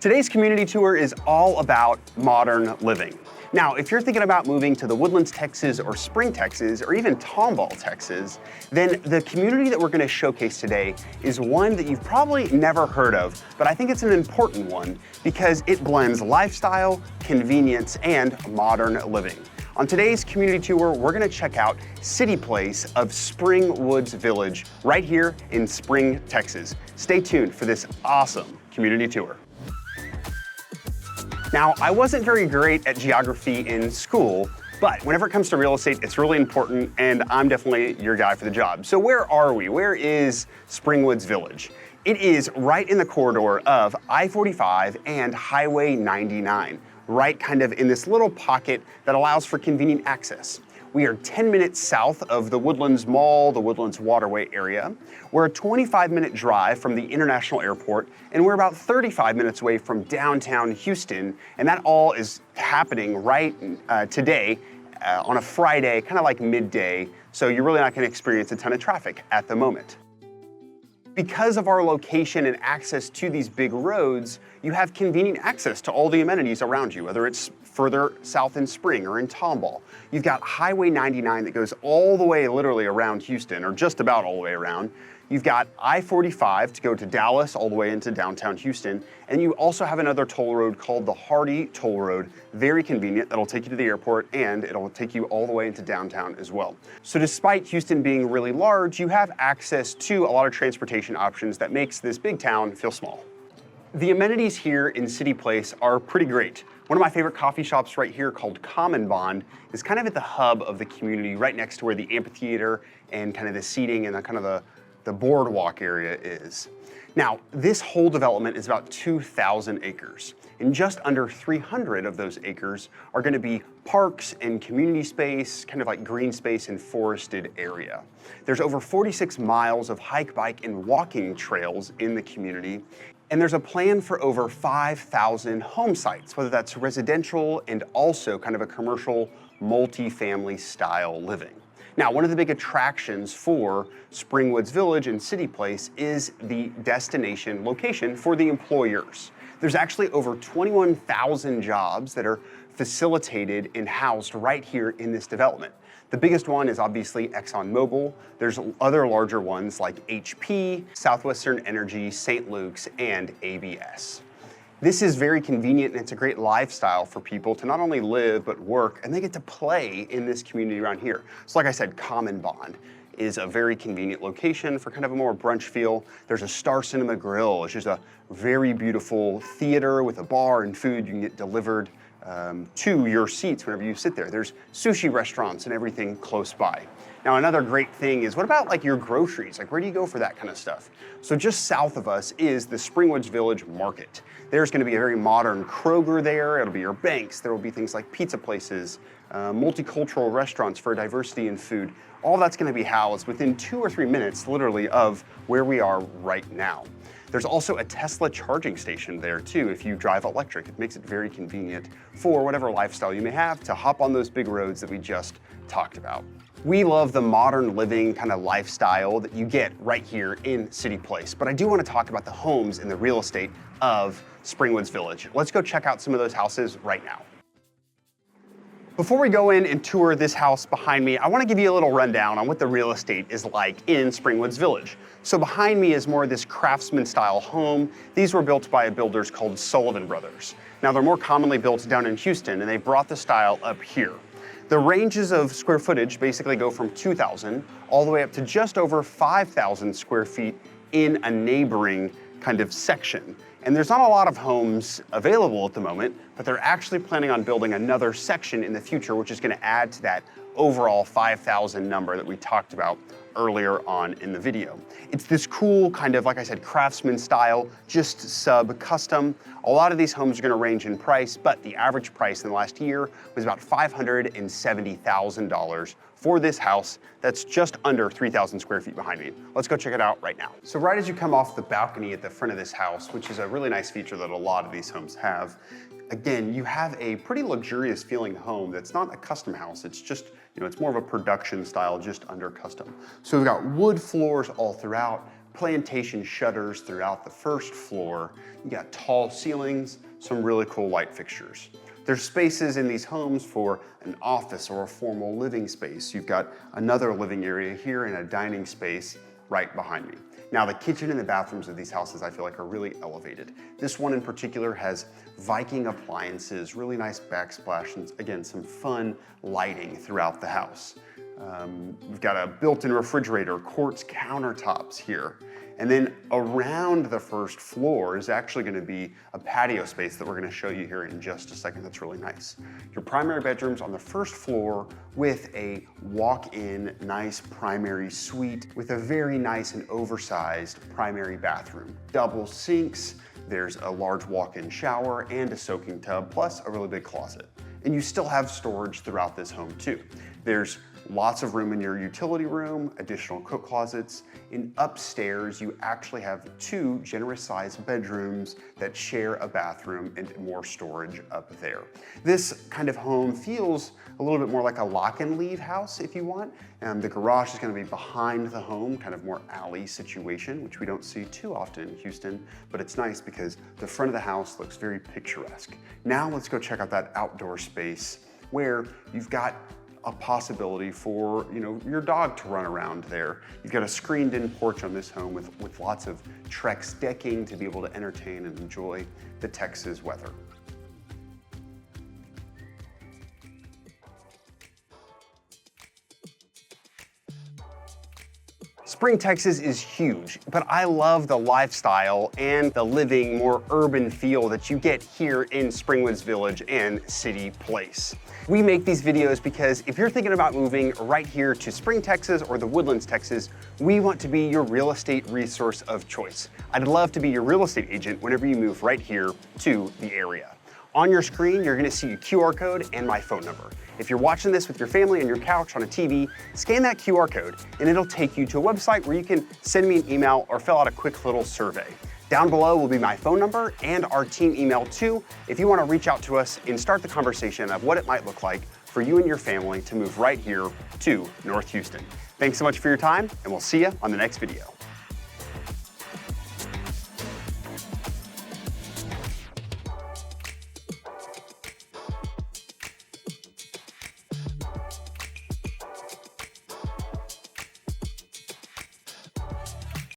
Today's community tour is all about modern living. Now, if you're thinking about moving to the Woodlands, Texas, or Spring, Texas, or even Tomball, Texas, then the community that we're going to showcase today is one that you've probably never heard of, but I think it's an important one because it blends lifestyle, convenience, and modern living. On today's community tour, we're going to check out City Place of Springwood Village right here in Spring, Texas. Stay tuned for this awesome community tour. Now, I wasn't very great at geography in school, but whenever it comes to real estate, it's really important, and I'm definitely your guy for the job. So where are we? Where is Springwood Village? It is right in the corridor of I-45 and Highway 99, right kind of in this little pocket that allows for convenient access. We are 10 minutes south of the Woodlands Mall, the Woodlands Waterway area. We're a 25-minute drive from the International Airport, and we're about 35 minutes away from downtown Houston, and that all is happening right today on a Friday, kind of like midday, so you're really not going to experience a ton of traffic at the moment. Because of our location and access to these big roads, you have convenient access to all the amenities around you, whether it's further south in Spring or in Tomball. You've got Highway 99 that goes all the way literally around Houston, or just about all the way around. You've got I-45 to go to Dallas all the way into downtown Houston, and you also have another toll road called the Hardy Toll Road, very convenient, that'll take you to the airport and it'll take you all the way into downtown as well. So despite Houston being really large, you have access to a lot of transportation options that makes this big town feel small. The amenities here in City Place are pretty great. One of my favorite coffee shops right here called Common Bond is kind of at the hub of the community, right next to where the amphitheater and kind of the seating and the boardwalk area is. Now, this whole development is about 2,000 acres, and just under 300 of those acres are going to be parks and community space, kind of like green space and forested area. There's over 46 miles of hike, bike, and walking trails in the community, and there's a plan for over 5,000 home sites, whether that's residential and also kind of a commercial multi-family style living. Now, one of the big attractions for Springwood Village and City Place is the destination location for the employers. There's actually over 21,000 jobs that are facilitated and housed right here in this development. The biggest one is obviously Exxon Mobile. There's other larger ones like HP, Southwestern Energy, St. Luke's, and ABS. This is very convenient and it's a great lifestyle for people to not only live but work, and they get to play in this community around here. So like I said, Common Bond is a very convenient location for kind of a more brunch feel. There's a Star Cinema Grill, which is a very beautiful theater with a bar and food you can get delivered to your seats whenever you sit there. There's sushi restaurants and everything close by. Now, another great thing is, what about like your groceries? Like, where do you go for that kind of stuff? So just south of us is the Springwood Village Market. There's going to be a very modern Kroger there. It'll be your banks. There will be things like pizza places, multicultural restaurants for diversity in food. All that's going to be housed within 2 or 3 minutes, literally, of where we are right now. There's also a Tesla charging station there too if you drive electric. It makes it very convenient for whatever lifestyle you may have to hop on those big roads that we just talked about. We love the modern living kind of lifestyle that you get right here in City Place, but I do want to talk about the homes and the real estate of Springwood Village. Let's go check out some of those houses right now. Before we go in and tour this house behind me, I want to give you a little rundown on what the real estate is like in Springwood Village. So behind me is more of this craftsman style home. These were built by builders called Sullivan Brothers. Now they're more commonly built down in Houston, and they brought the style up here. The ranges of square footage basically go from 2,000 all the way up to just over 5,000 square feet in a neighboring kind of section. And there's not a lot of homes available at the moment, but they're actually planning on building another section in the future, which is going to add to that overall 5,000 number that we talked about earlier on in the video. It's this cool kind of, like I said, craftsman style, just sub-custom. A lot of these homes are going to range in price, but the average price in the last year was about $570,000 for this house that's just under 3,000 square feet behind me. Let's go check it out right now. So right as you come off the balcony at the front of this house, which is a really nice feature that a lot of these homes have, again, you have a pretty luxurious feeling home that's not a custom house. It's just, it's more of a production style, just under custom. So we've got wood floors all throughout, plantation shutters throughout the first floor. You got tall ceilings, some really cool light fixtures. There's spaces in these homes for an office or a formal living space. You've got another living area here and a dining space right behind me. Now, the kitchen and the bathrooms of these houses I feel like are really elevated. This one in particular has Viking appliances, really nice backsplash, and again, some fun lighting throughout the house. We've got a built-in refrigerator, quartz countertops here. And then around the first floor is actually going to be a patio space that we're going to show you here in just a second. That's really nice. Your primary bedroom's on the first floor with a walk-in nice primary suite with a very nice and oversized primary bathroom. Double sinks, there's a large walk-in shower and a soaking tub, plus a really big closet. And you still have storage throughout this home too. There's lots of room in your utility room, additional coat closets. And upstairs, you actually have 2 generous sized bedrooms that share a bathroom and more storage up there. This kind of home feels a little bit more like a lock and leave house if you want. The garage is going to be behind the home, kind of more alley situation, which we don't see too often in Houston, but it's nice because the front of the house looks very picturesque. Now let's go check out that outdoor space where you've got a possibility for your dog to run around there. You've got a screened-in porch on this home with lots of Trex decking to be able to entertain and enjoy the Texas weather. Spring, Texas is huge, but I love the lifestyle and the living, more urban feel that you get here in Springwood's Village and City Place. We make these videos because if you're thinking about moving right here to Spring, Texas or the Woodlands, Texas, we want to be your real estate resource of choice. I'd love to be your real estate agent whenever you move right here to the area. On your screen, you're gonna see a QR code and my phone number. If you're watching this with your family on your couch on a TV, scan that QR code and it'll take you to a website where you can send me an email or fill out a quick little survey. Down below will be my phone number and our team email too, if you wanna reach out to us and start the conversation of what it might look like for you and your family to move right here to North Houston. Thanks so much for your time, and we'll see you on the next video.